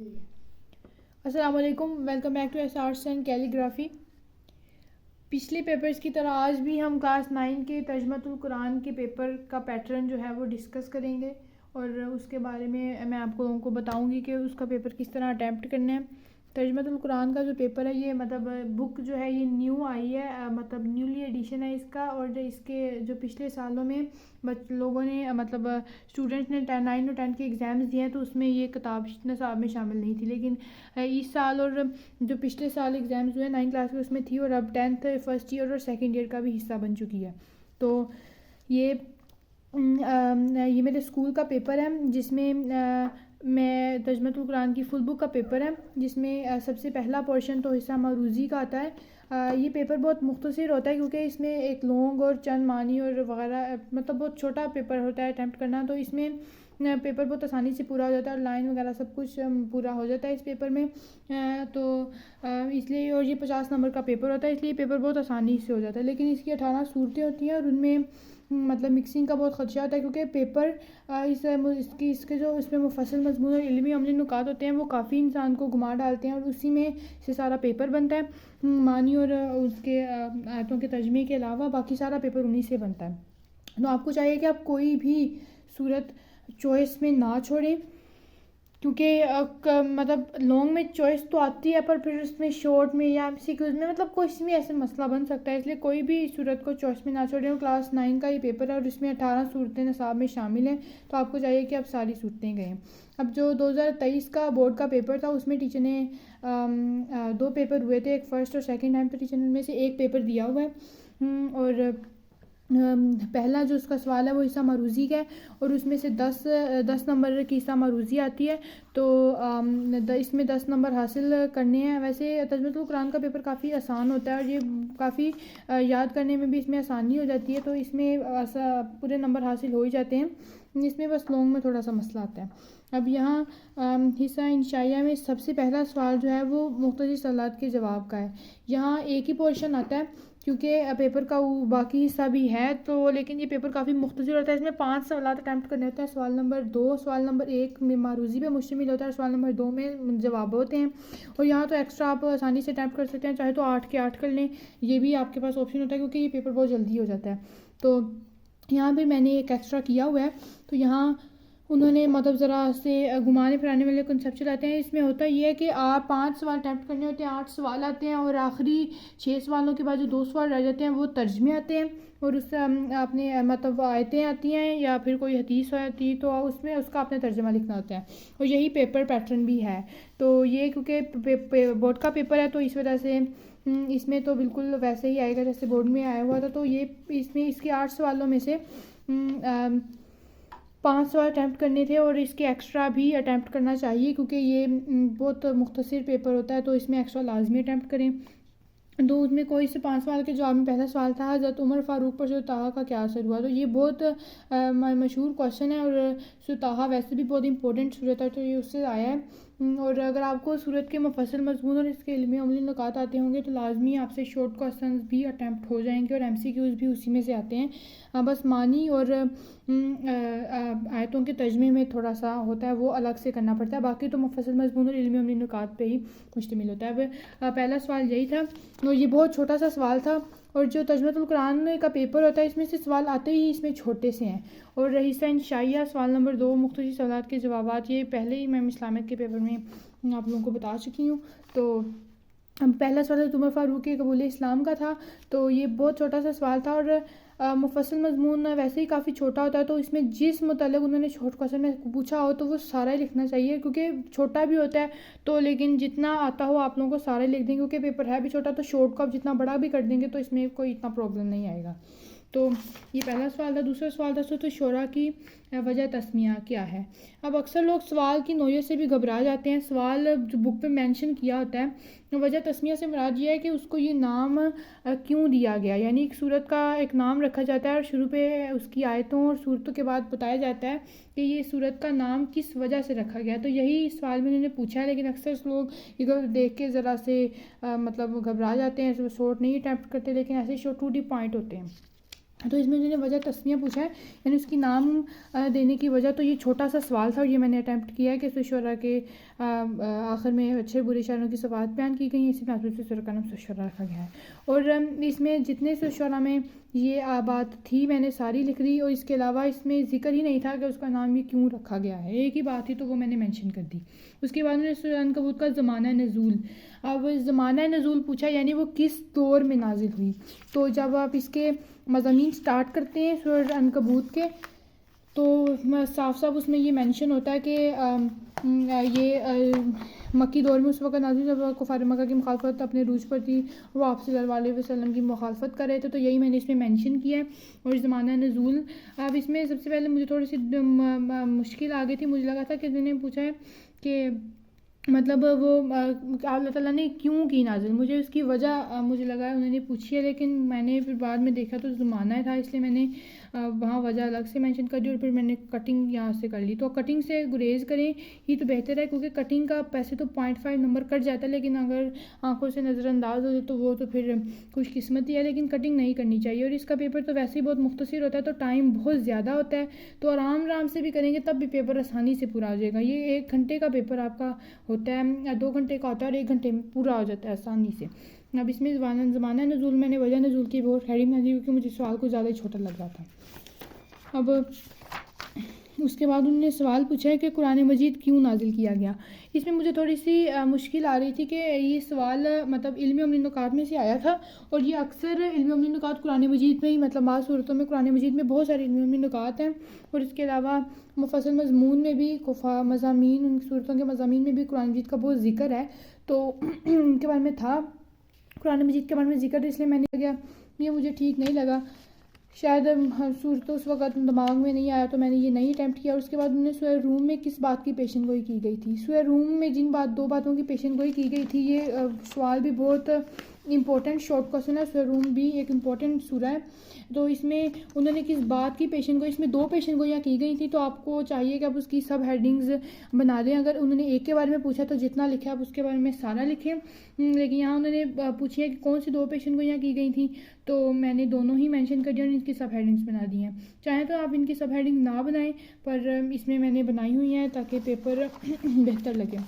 अस्सलाम वालेकुम, welcome back to S arts and calligraphy. पिछले पेपर्स की तरह आज भी हम क्लास 9 के तर्जमतुल कुरान के पेपर का पैटर्न जो है वो डिस्कस करेंगे और उसके बारे में मैं आप लोगों को बताऊंगी कि उसका पेपर किस तरह अटैम्प्ट करना है। तर्जमतुल कुरान का जो पेपर है ये मतलब बुक जो है ये न्यू आई है, मतलब न्यूली एडिशन है इसका। और जो इसके जो पिछले सालों में लोगों ने मतलब स्टूडेंट्स ने 9 और 10 के एग्ज़ाम्स दिए हैं तो उसमें ये किताब निसाब में शामिल नहीं थी, लेकिन इस साल और जो पिछले साल एग्ज़ाम्स हुए 9 क्लास के उसमें थी और अब 10th फर्स्ट ईयर और सेकेंड ईयर का भी हिस्सा बन चुकी है। तो ये ये मेरे स्कूल का पेपर है जिसमें मैं तर्जमतुल कुरान की फुल बुक का पेपर है जिसमें सबसे पहला पोर्शन तो हिस्सा मरूज़ी का आता है। ये पेपर बहुत मुख्तसर होता है क्योंकि इसमें एक लॉन्ग और चंद मानी और वगैरह मतलब बहुत छोटा पेपर होता है अटैम्प्ट करना, तो इसमें पेपर बहुत आसानी से पूरा हो जाता है और लाइन वगैरह सब कुछ पूरा हो जाता है इस पेपर में। इसलिए और ये 50 नंबर का पेपर होता है इसलिए पेपर बहुत आसानी से हो जाता है। लेकिन इसकी 18 सूरतें होती हैं और उनमें मतलब मिक्सिंग का बहुत ख़दशा होता है क्योंकि पेपर इसके जो इसमें मुफस्सल मज़मून और इल्मी अमली नुकात होते हैं वो काफ़ी इंसान को घुमा डालते हैं और उसी में से सारा पेपर बनता है। मानी और उसके आयतों के तर्जमे के अलावा बाकी सारा पेपर उन्हीं से बनता है। तो आपको चाहिए कि आप कोई भी सूरत चॉइस में ना छोड़ें क्योंकि मतलब लॉन्ग में चॉइस तो आती है पर फिर उसमें शॉर्ट में या एमसीक्यूज में मतलब कोई इसमें ऐसे मसला बन सकता है, इसलिए कोई भी सूरत को चॉइस में ना छोड़ें। और क्लास 9 का ये पेपर है और इसमें 18 सूरतें निसाब में शामिल हैं तो आपको चाहिए कि आप सारी सूरतें गएँ। अब जो 2023 का बोर्ड का पेपर था उसमें टीचर ने 2 पेपर हुए थे, एक फ़र्स्ट और सेकेंड टाइम, तो टीचर ने उनमें से एक पेपर दिया हुआ है। और पहला जो उसका सवाल है वो हिस्सा मरूज़ी का है और उसमें से 10 नंबर की हिस्सा मरूज़ी आती है। तो इसमें 10 नंबर हासिल करने हैं। वैसे तर्जुमतुल कुरान का पेपर काफ़ी आसान होता है और ये काफ़ी याद करने में भी इसमें आसानी हो जाती है, तो इसमें पूरे नंबर हासिल हो ही जाते हैं। इसमें बस लॉन्ग में थोड़ा सा मसला आता है। अब यहाँ हिस्सा इंशाइया में सबसे पहला सवाल जो है वो मुख्तलिफ सवालात के जवाब का है। यहाँ एक ही पोर्शन आता है क्योंकि पेपर का बाकी हिस्सा भी है, तो लेकिन ये पेपर काफ़ी मुख्तसर होता है। इसमें 5 सवाल अटैम्प्ट करने होते हैं। सवाल नंबर 2 सवाल नंबर 1 में मारूज़ी पे मुश्तमिल होता है, सवाल नंबर 2 में जवाब होते हैं। और यहाँ तो एक्स्ट्रा आप आसानी से अटैम्प्ट कर सकते हैं, चाहे तो 8 के 8 कर लें, ये भी आपके पास ऑप्शन होता है क्योंकि ये पेपर बहुत जल्दी हो जाता है। तो यहाँ पर मैंने एक एक्स्ट्रा किया हुआ है, तो यहाँ उन्होंने मतलब ज़रा से घुमाने फिराने वाले कंसेप्ट चलाते हैं। इसमें होता ये है कि आप 5 सवाल अटैम्प्ट करने होते हैं, 8 सवाल आते हैं और आखिरी 6 सवालों के बाद जो 2 सवाल रह जाते हैं वो तर्जमे आते हैं और उससे आपने मतलब आयतें आती हैं या फिर कोई हदीस आती है तो उसमें उसका आपने तर्जमा लिखना होता है और यही पेपर पैटर्न भी है। तो ये क्योंकि बोर्ड का पेपर है तो इस वजह से इसमें तो बिल्कुल वैसे ही आएगा जैसे बोर्ड में आया हुआ था। तो ये इसमें इसके 8 सवालों में से 5 सवाल अटैम्प्ट करने थे और इसके एक्स्ट्रा भी अटैम्प्ट करना चाहिए क्योंकि ये बहुत मुख्तसर पेपर होता है, तो इसमें एक्स्ट्रा लाजमी अटैम्प्ट करें। तो उसमें कोई से 5 सवाल के जवाब में पहला सवाल था हज़रत उमर फ़ारूक पर सुताहा का क्या असर हुआ। तो ये बहुत मशहूर क्वेश्चन है और सुताहा वैसे भी बहुत इंपॉर्टेंट सूरत है तो ये उससे आया है। और अगर आपको सूरत के मुफस्सल मज़मून और इसके इल्मी अमली नुकात आते होंगे तो लाजमी आपसे शॉर्ट क्वेश्चन भी अटैम्प्ट हो जाएंगे और MCQs भी उसी में से आते हैं। बस मानी और आयतों के तर्जमे में थोड़ा सा होता है वो अलग से करना पड़ता है, बाकी तो मुफस्सल मज़मून और इल्मी अमली नुकात पे ही मुश्तमिल होता है। अब पहला सवाल यही था और ये बहुत छोटा सा सवाल था और जो तर्जुमतुल कुरान का पेपर होता है इसमें से सवाल आते ही इसमें छोटे से हैं। और हिस्सा इंशाइया सवाल नंबर 2 मुख्तलिफ सवालात के जवाबात, ये पहले ही मैं इस्लामिक के पेपर में आप लोगों को बता चुकी हूँ। तो पहला सवाल उमर फ़ारूक के कबूल इस्लाम का था, तो ये बहुत छोटा सा सवाल था और मुफस्सल मज़मून वैसे ही काफ़ी छोटा होता है, तो इसमें जिस मतलब उन्होंने शॉर्ट क्वेश्चन में पूछा हो तो वो सारा ही लिखना चाहिए क्योंकि छोटा भी होता है। तो लेकिन जितना आता हो आप लोगों को सारे लिख देंगे क्योंकि पेपर है भी छोटा, तो शॉर्ट को आप जितना बड़ा भी कर देंगे तो इसमें कोई इतना प्रॉब्लम नहीं आएगा। तो ये पहला सवाल था। दूसरा सवाल था सूरत शोरा की वजह तस्मिया क्या है। अब अक्सर लोग सवाल की नौयत से भी घबरा जाते हैं। सवाल जो बुक पे मेंशन किया होता है वजह तस्मिया से मुराद ये है कि उसको ये नाम क्यों दिया गया, यानी एक सूरत का एक नाम रखा जाता है और शुरू पे उसकी आयतों और सूरतों के बाद बताया जाता है कि ये सूरत का नाम किस वजह से रखा गया। तो यही सवाल में उन्होंने पूछा है, लेकिन अक्सर लोग इधर देख के ज़रा से मतलब घबरा जाते हैं, शॉर्ट नहीं अटैम्प्ट करते, लेकिन ऐसे शॉर्ट टू दी पॉइंट होते हैं। तो इसमें उन्होंने वजह तस्मिया पूछा है, यानी उसकी नाम देने की वजह। तो ये छोटा सा सवाल था और ये मैंने अटैम्प्ट किया है कि सुशरा के आखिर में अच्छे बुरे शायरों की सफ़ात बयान की गई है, इसी नाम से सूरह का नाम सुशरा रखा गया है। और इसमें जितने सुशरा में ये बात थी मैंने सारी लिख दी, और इसके अलावा इसमें ज़िक्र ही नहीं था कि उसका नाम ये क्यों रखा गया है, एक ही बात थी तो वो मैंने मेंशन कर दी। उसके बाद मैंने सूरह अनकबूत का ज़माना नज़ूल, अब ज़माना नज़ूल पूछा, यानी वो किस दौर में नाजिल हुई। तो जब आप इसके मज़ामीन स्टार्ट करते हैं सूरह अनकबूत के, तो साफ साफ उसमें ये मेंशन होता है कि ये मक्की दौर में उस वक्त नाज़िल जब कुफ़ार मक्का की मुखालफत अपने रूज पर थी, वो आप सल्लल्लाहु अलैहि वसल्लम की मुखालफत कर रहे थे, तो यही मैंने इसमें मेंशन किया है। और ज़माना नज़ूल, अब इसमें सबसे पहले मुझे थोड़ी सी मुश्किल आ गई थी, मुझे लगा था कि उन्होंने पूछा है कि मतलब वो अल्लाह ताला ने क्यों की नाजिल, मुझे उसकी वजह मुझे लगा उन्होंने पूछी है, लेकिन मैंने फिर बाद में देखा तो ज़माना था, इसलिए मैंने वहाँ वजह अलग से मेंशन कर दी और फिर मैंने कटिंग यहाँ से कर ली। तो कटिंग से गुरेज करें ही तो बेहतर है, क्योंकि कटिंग का पैसे तो 0.5 नंबर कट जाता है, लेकिन अगर आंखों से नज़रअंदाज हो जाए तो वो तो फिर खुशकिस्मती है, लेकिन कटिंग नहीं करनी चाहिए। और इसका पेपर तो वैसे ही बहुत मुख्तसर होता है, तो टाइम बहुत ज़्यादा होता है, तो आराम आराम से भी करेंगे तब भी पेपर आसानी से पूरा हो जाएगा। ये 1 घंटे का पेपर आपका होता है, 2 घंटे का होता है और 1 घंटे में पूरा हो जाता है आसानी से। अब इसमें ज़माना नज़ूल मैंने वजह नज़ूल की बहुत खैरी में दी, क्योंकि मुझे सवाल कुछ ज़्यादा ही छोटा लग रहा था। अब उसके बाद उन्होंने सवाल पूछा है कि कुरान मजीद क्यों नाजिल किया गया। इसमें मुझे थोड़ी सी मुश्किल आ रही थी कि ये सवाल मतलब इल्मी उमली नुकात में से आया था, और ये अक्सर इल्मी उमली नुकात कुरान मजीद में ही, मतलब बाज़ सूरतों में कुरान मजीद में बहुत सारे इल्मी उमली नुकात हैं, और इसके अलावा मुफस्सल मज़मून में भी मज़ामीन, उन सूरतों के मज़ामीन में भी कुरान मजीद का बहुत ज़िक्र है, तो उनके बारे में था, कुरान मजीद के बारे में ज़िक्र, इसलिए मैंने गया ये मुझे ठीक नहीं लगा, शायद सूरत उस वक्त दिमाग में नहीं आया, तो मैंने ये नहीं अटैम्प्ट किया। और उसके बाद उन्होंने सूरह रूम में किस बात की पेशन गोई की गई थी। सूरह रूम में जिन 2 बातों की पेशन गोई की गई थी, ये सवाल भी बहुत इंपॉर्टेंट शॉर्ट क्वेश्चन है। सूरह रूम भी एक इम्पॉर्टेंट सूरा है, तो इसमें उन्होंने किस बात की पेशन गोई, इसमें 2 पेशन गोइयाँ की गई थी, तो आपको चाहिए कि आप उसकी सब हेडिंग्स बना दें। अगर उन्होंने एक के बारे में पूछा तो जितना लिखा आप उसके बारे में सारा लिखें, लेकिन यहाँ उन्होंने पूछी है कि कौन सी 2 पेशन गोइयाँ की गई थी, तो मैंने दोनों ही मेंशन कर दिया और इनकी सब हेडिंग्स बना दी हैं। चाहे तो आप इनकी सब हेडिंग ना बनाएं, पर इसमें मैंने बनाई हुई हैं ताकि पेपर बेहतर लगे।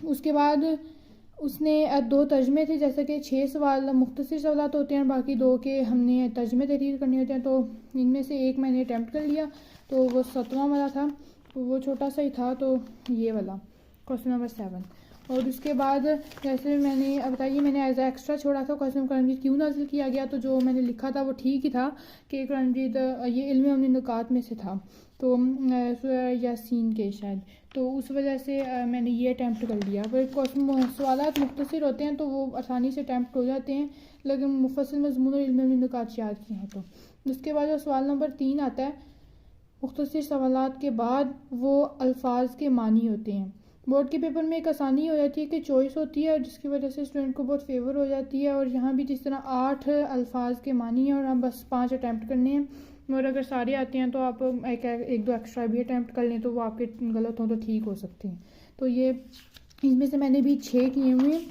उसके बाद उसने 2 तर्जमे थे, जैसे कि 6 सवाल मुख्तसर सवाल होते हैं, बाकी 2 के हमने तर्जमे तहरीर करने होते हैं, तो इनमें से एक मैंने अटैम्प्ट कर लिया, तो वो 7वां वाला था, तो वो छोटा सा ही था, तो ये वाला क्वेश्चन नंबर 7। और उसके बाद जैसे मैंने बताइए, मैंने एज एक्स्ट्रा छोड़ा था क्वेश्चन कुरान मजीद क्यों नाज़िल किया गया, तो जो मैंने लिखा था वो ठीक ही था कि कुरान मजीद ये इल्म उमली नुकात में से था, तो सूरह यासीन के शायद, तो उस वजह से मैंने ये अटैम्प्ट कर लिया। पर क्वेश्चन सवालात मुख्तसर होते हैं तो वो आसानी से अटैम्प्ट हो जाते हैं, लेकिन मुफस्सल मज़मून और इल्म उमली नुकात याद किए हैं। तो उसके बाद जो सवाल नंबर 3 आता है, मुख्तसर सवालात के बाद वो अल्फाज के मानी होते हैं। बोर्ड के पेपर में एक आसानी हो जाती है कि चॉइस होती है, जिसकी वजह से स्टूडेंट को बहुत फेवर हो जाती है, और यहाँ भी जिस तरह 8 अल्फाज के मानी हैं और हम बस 5 अटैम्प्ट करने हैं, और अगर सारे आते हैं तो आप एक 2 एक्स्ट्रा भी अटैम्प्ट कर लें, तो वो आपके गलत हो तो ठीक हो सकते हैं। तो ये इसमें से मैंने भी 6 किए हुए हैं।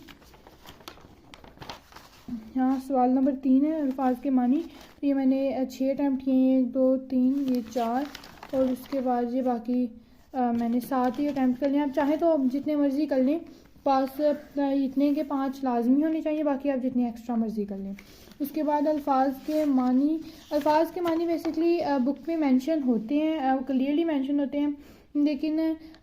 यहाँ सवाल नंबर 3 है अल्फाज के मानी, तो ये मैंने 6 अटैम्प्ट किए हैं, 1 2 3 ये 4, और उसके बाद ये बाकी मैंने 7 ही अटैम्प्ट कर लिए। आप चाहें तो आप जितने मर्ज़ी कर लें, पास इतने के 5 लाजमी होने चाहिए, बाकी आप जितने एक्स्ट्रा मर्ज़ी कर लें। उसके बाद अल्फाज के मानी बेसिकली बुक में मेंशन होते हैं, क्लियरली मेंशन होते हैं, लेकिन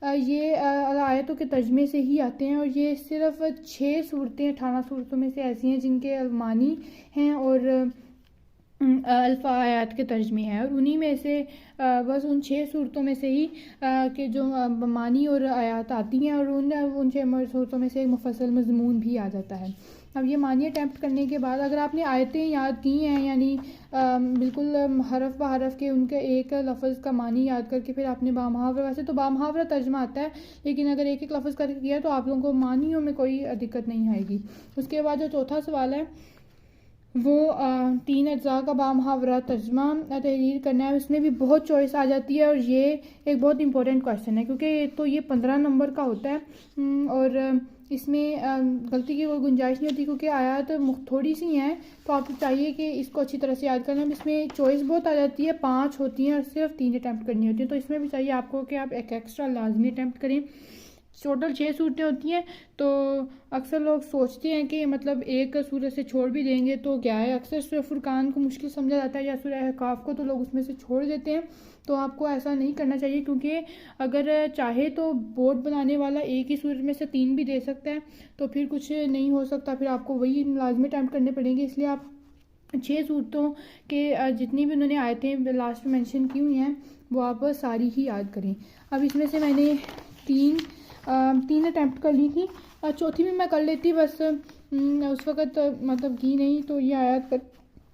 ये आयतों के तर्जमे से ही आते हैं, और ये सिर्फ 6 सूरतें 18 सूरतों में से ऐसी हैं जिनके मानी हैं और अल्फ़ा आयात के तर्जमे हैं, और उन्हीं में से बस उन 6 सूरतों में से ही के जो मानी और आयात आती हैं, और उन 6 सूरतों में से एक मुफस्सल मज़मून भी आ जाता है। अब ये मानी अटैम्प्ट करने के बाद अगर आपने आयतें याद की हैं, यानी बिल्कुल हरफ ब हरफ के उनके एक लफ्ज़ का मानी याद करके फिर आपने बामुहावरा, वैसे तो बामुहावरा तर्जमा आता है, लेकिन अगर एक एक लफ्ज़ करके किया तो आप लोगों को मानियों में कोई दिक्कत नहीं आएगी। उसके बाद जो चौथा सवाल है वो 3 अज्जा का बामुहावरा तर्जमा तहरीर करना है, उसमें भी बहुत चॉइस आ जाती है, और ये एक बहुत इंपॉर्टेंट क्वेश्चन है, क्योंकि तो ये 15 नंबर का होता है, और इसमें गलती की कोई गुंजाइश नहीं होती क्योंकि आयत थोड़ी सी हैं, तो आपको चाहिए कि इसको अच्छी तरह से याद करना। इसमें चॉइस बहुत आ जाती है, 5 होती हैं और सिर्फ 3 अटैम्प्ट करनी होती है, तो इसमें भी चाहिए आपको कि आप एक एक्स्ट्रा लाजमी अटैम्प्ट करें। टोटल 6 सूरतें होती हैं, तो अक्सर लोग सोचते हैं कि मतलब एक सूरत से छोड़ भी देंगे तो क्या है। अक्सर सूरह फुरकान को मुश्किल समझा जाता है या सूरह अहकाफ को, तो लोग उसमें से छोड़ देते हैं। तो आपको ऐसा नहीं करना चाहिए, क्योंकि अगर चाहे तो बोर्ड बनाने वाला एक ही सूरत में से 3 भी दे सकता है, तो फिर कुछ नहीं हो सकता, फिर आपको वही लाजमी अटैम्प्ट करने पड़ेंगे। इसलिए आप 6 सूरतों के जितनी भी उन्होंने आयतें लास्ट में मेंशन की हुई हैं वो आप सारी ही याद करें। अब इसमें से मैंने तीन अटैम्प्ट कर ली थी, चौथी भी मैं कर लेती, बस उस वक़्त मतलब की नहीं। तो ये आयत का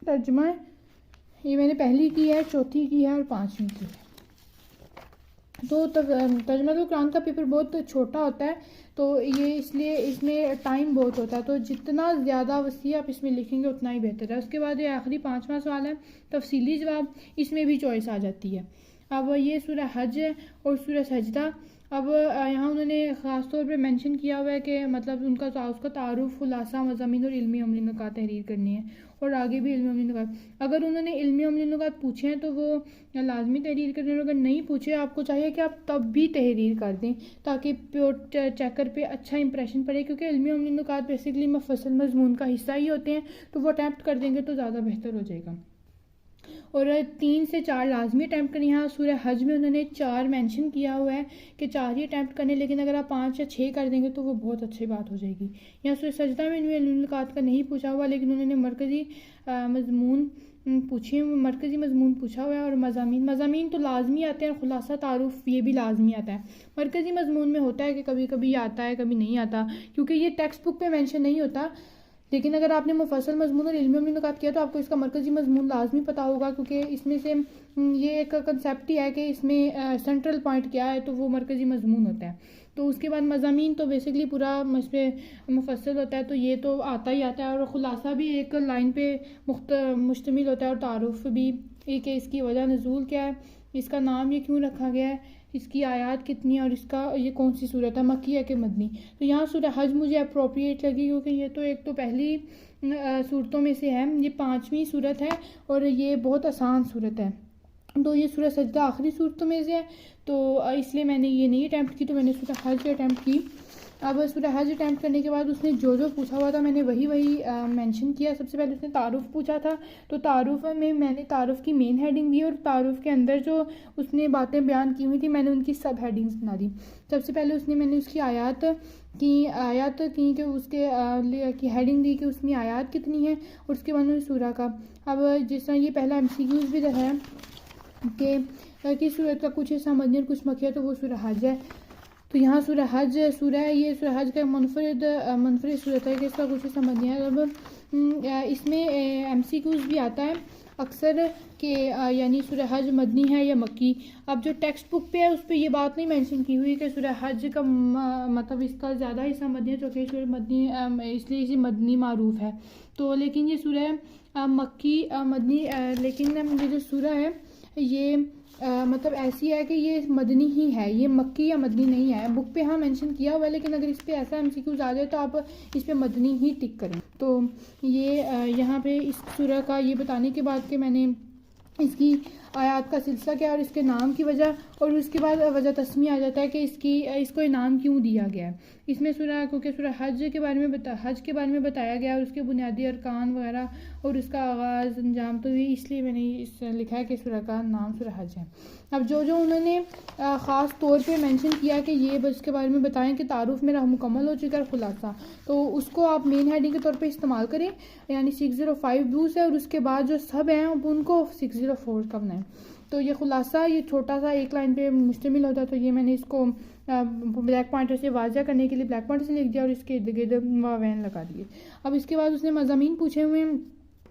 तर्जुमा है, ये मैंने पहली की है, चौथी की है और 5वीं की है। तो तर्जुमा तो कुरान का पेपर बहुत छोटा होता है, तो ये इसलिए इसमें टाइम बहुत होता है, तो जितना ज़्यादा वसी आप इसमें लिखेंगे उतना ही बेहतर है। उसके बाद ये आखिरी 5वां सवाल है तफसीली जवाब, इसमें भी चॉइस आ जाती है। अब ये सूरह हज और सूरह सजदा। अब यहाँ उन्होंने ख़ास तौर पे मेंशन किया हुआ है कि मतलब उसका तारुफ, खुलासा, मज़ामीन और इल्मी अमली नुकात तहरीर करनी है, और आगे भी इल्मी अमली नुकात। अगर उन्होंने इल्मी अमली नुकात पूछे हैं तो वो लाजमी तहरीर करने, और अगर नहीं पूछे आपको चाहिए कि आप तब भी तहरीर कर दें ताकि प्योर चेकर पे अच्छा इंप्रेशन पड़े, क्योंकि इल्मी अमली नुकात बेसिकली मुफस्सल मज़मून का हिस्सा ही होते हैं, तो वो अटैम्प्ट कर देंगे तो ज़्यादा बेहतर हो जाएगा। और 3 से 4 लाजमी अटैम्प्ट करनी। यहाँ सूरह हज में उन्होंने 4 मेंशन किया हुआ है कि 4 ही अटैम्प्ट करने, लेकिन अगर आप 5 या 6 कर देंगे तो वो बहुत अच्छी बात हो जाएगी। यहाँ सूरह सजदा में मुलाकात का नहीं पूछा हुआ, लेकिन उन्होंने मरकज़ी मज़मून मरकज़ी मज़मून पूछा हुआ है, और मज़ामीन तो लाजमी आते हैं, और खुलासा, तारुफ ये भी लाजमी आता है। मरकज़ी मज़मून में होता है कि कभी कभी आता है कभी नहीं आता, क्योंकि ये टेक्स्ट बुक पे मेंशन नहीं होता, लेकिन अगर आपने मुफस्सल मज़मून और इल्मी अमली नुकात किया तो आपको इसका मरकज़ी मज़मून लाजमी पता होगा, क्योंकि इसमें से ये एक कंसेप्ट ही है कि इसमें सेंट्रल पॉइंट क्या है, तो वो मरकज़ी मज़मून होता है। तो उसके बाद मज़ामीन तो बेसिकली पूरा इस पर मुफस्सल होता है, तो ये तो आता ही आता है, और ख़ुलासा भी एक लाइन पे मुश्तमिल होता है, और तारुफ भी एक, इसकी वजह नज़ूल क्या है, इसका नाम ये क्यों रखा गया है, इसकी आयत कितनी है, और इसका ये कौन सी सूरत है, मक्की है कि मदनी। तो यहाँ सूरह हज मुझे अप्रोप्रिएट लगी, क्योंकि ये तो एक तो पहली सूरतों में से है, ये 5वीं सूरत है और ये बहुत आसान सूरत है। तो ये सूरह सजदा आखिरी सूरतों में से है, तो इसलिए मैंने ये नहीं अटैम्प्ट की, तो मैंने सूरह हज अटैम्प्ट की। अब सूरह हज अटैम्प्ट करने के बाद उसने जो जो पूछा हुआ था मैंने वही मेंशन किया। सबसे पहले उसने तारुफ पूछा था, तो तारुफ में मैंने तारुफ की मेन हेडिंग दी, और तारुफ के अंदर जो उसने बातें बयान की हुई थी मैंने उनकी सब हेडिंग्स बना दी। सबसे पहले मैंने उसकी आयत की कि उसके की हेडिंग दी कि उसमें आयत कितनी है, और उसके बाद में सूरह का। अब जिस तरह ये पहला MCQs भी रहा है कि सूरत का कुछ हिस्सा मदनी और कुछ मक्की है, तो वो सूरह हज है। तो यहाँ सूरह हज का मुनफरिद सूरत है कि इसका कुछ हिस्सा मदनी है। अब इसमें MCQs भी आता है अक्सर कि यानी सूरह हज मदनी है या मक्की। अब जो टेक्स्ट बुक पे है उस पर ये बात नहीं मेंशन की हुई कि सूरह हज का मतलब इसका ज़्यादा हिस्सा मदनी है, क्योंकि सूरह मदनी इसलिए इसे मदनी मारूफ है। तो लेकिन ये सूरह मक्की मदनी, लेकिन ये जो सूरह है ये मतलब ऐसी है कि ये मदनी ही है, ये मक्की या मदनी नहीं है। बुक पे हाँ मेंशन किया हुआ है, लेकिन अगर इस पे ऐसा MCQs आ जाए तो आप इस पे मदनी ही टिक करें। तो ये यहाँ पे इस सूरह का ये बताने के बाद कि मैंने इसकी आयत का सिलसिला क्या और इसके नाम की वजह, और उसके बाद वजह तस्मी आ जाता है कि इसको इनाम क्यों दिया गया है। इसमें क्योंकि सूरह हज के बारे में बताया गया, और उसके बुनियादी अरकान वगैरह और उसका आगाज़ अंजाम, तो ये इसलिए मैंने लिखा है कि सूरह का नाम सूरह हज है। अब जो उन्होंने ख़ास तौर पे मेंशन किया कि ये बस के बारे में बताएं कि तारुफ मेरा मुकम्मल हो चुका है, खुलासा, तो उसको आप मेन हेडिंग के तौर पे इस्तेमाल करें, यानी 605 व्यूज़ है, और उसके बाद जो सब हैं उनको 604 का बनाएं। तो ये खुलासा ये छोटा सा एक लाइन पे मुश्तमिल होता है, तो ये मैंने इसको ब्लैक पॉइंटर से वाज़ा करने के लिए ब्लैक पॉइंटर से लिख दिया और इसके इर्द गिर्द वावैन लगा दिए। अब इसके बाद उसने मज़ामीन पूछे हुए हैं।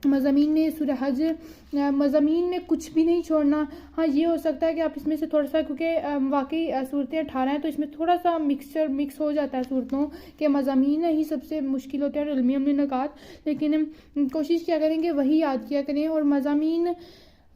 मज़ामीन में सूरह हज मज़ामीन में कुछ भी नहीं छोड़ना। हाँ, ये हो सकता है कि आप इसमें से थोड़ा सा, क्योंकि वाकई सूरतें 18 हैं, तो इसमें थोड़ा सा मिक्स हो जाता है सूरतों के। मज़ामीन ही सबसे मुश्किल होते हैं और इल्मी अमली नुकात, लेकिन कोशिश क्या करेंगे वही याद किया करें। और मज़ामीन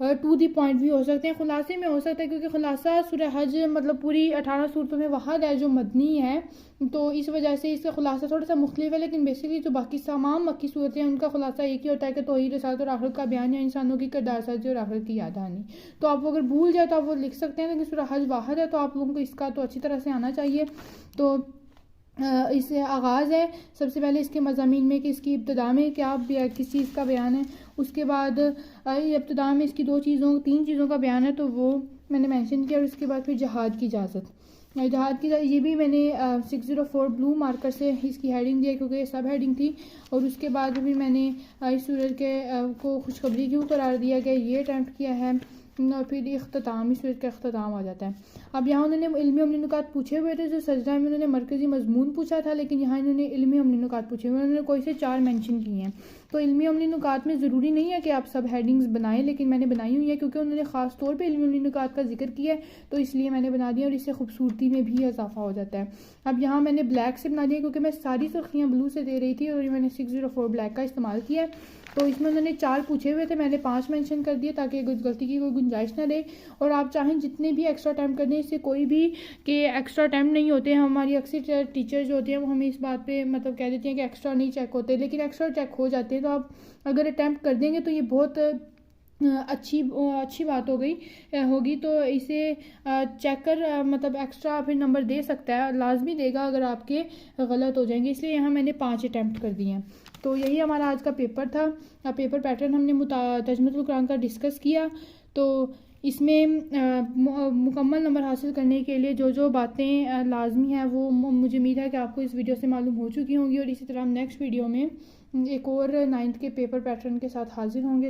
टू दी पॉइंट भी हो सकते हैं, खुलासे में हो सकता है, क्योंकि खुलासा सूरह हज मतलब पूरी 18 सूरतों में वहद है जो मदनी है, तो इस वजह से इसका खुलासा थोड़ा सा मुख्तलिफ है। लेकिन बेसिकली जो बाकी तमाम मक्की सूरतें हैं उनका खुलासा एक ही होता है कि तौहीद, रिसालत और आखिरत का बयान या इंसानों की किरदार साजी और आखिरत की याद दहानी। तो आप अगर भूल जाए तो आप वो लिख सकते हैं, लेकिन सूरह हज वाहद है तो आप लोगों को इसका तो अच्छी तरह से आना चाहिए। तो इससे आगाज़ है सबसे पहले इसके मज़ामीन में कि इसकी इब्तिदा में क्या किस चीज़ का बयान है, उसके बाद इब्तिदा में इसकी तीन चीज़ों का बयान है, तो वो मैंने मेंशन किया। और उसके बाद फिर जहाद की इजाज़त, जहाद की ये भी मैंने 604 ब्लू मार्कर से इसकी हेडिंग दी है क्योंकि ये सब हेडिंग थी। और उसके बाद भी मैंने इस सूरत के को खुशखबरी क्यों करार दिया गया, ये अटैम्प्ट किया है। और फिर इख्तिताम, इस सूरत का इख्तिताम आ जाता है। अब यहाँ उन्होंने इल्मी अमली नुकात पूछे हुए थे, जो सजदा में उन्होंने मरकज़ी मजमून पूछा था, लेकिन यहाँ इन्होंने इल्मी अमली नुकात पूछे हुए, उन्होंने कोई से 4 मेंशन किए हैं। तो इल्मी अमली नुकात में ज़रूरी नहीं है कि आप सब हेडिंग्स बनाएं, लेकिन मैंने बनाई हुई है क्योंकि उन्होंने ख़ास तौर पे इल्मी अमली नुकात का जिक्र किया है, तो इसलिए मैंने बना दिया और इससे खूबसूरती में भी इजाफा हो जाता है। अब यहाँ मैंने ब्लैक से बना दिया क्योंकि मैं सारी सुर्खियाँ ब्लू से दे रही थी और मैंने 604 ब्लैक का इस्तेमाल किया है। तो इसमें उन्होंने 4 पूछे हुए थे, मैंने 5 मेंशन कर दिए ताकि गलती की कोई गुंजाइश ना रहे। और आप चाहें जितने भी एक्स्ट्रा टाइम कर दें, इससे कोई भी कि एक्स्ट्रा टाइम नहीं होते हैं। हमारी अक्सर टीचर जो होते हैं वो हमें इस बात पे मतलब कह देती हैं कि एक्स्ट्रा नहीं चेक होते, लेकिन एक्स्ट्रा चेक हो जाते हैं। तो आप अगर अटैम्प्ट कर देंगे तो ये बहुत अच्छी बात होगी। तो इसे चेक कर मतलब एक्स्ट्रा फिर नंबर दे सकता है, लाजमी देगा अगर आपके गलत हो जाएंगे, इसलिए यहाँ मैंने 5 अटैम्प्ट कर दिए हैं। तो यही हमारा आज का पेपर था। पेपर पैटर्न हमने तर्जुमतुल कुरान का डिस्कस किया। तो इसमें मुकम्मल नंबर हासिल करने के लिए जो बातें लाजमी हैं वो मुझे उम्मीद है कि आपको इस वीडियो से मालूम हो चुकी होंगी। और इसी तरह हम नेक्स्ट वीडियो में एक और 9th के पेपर पैटर्न के साथ हाजिर होंगे।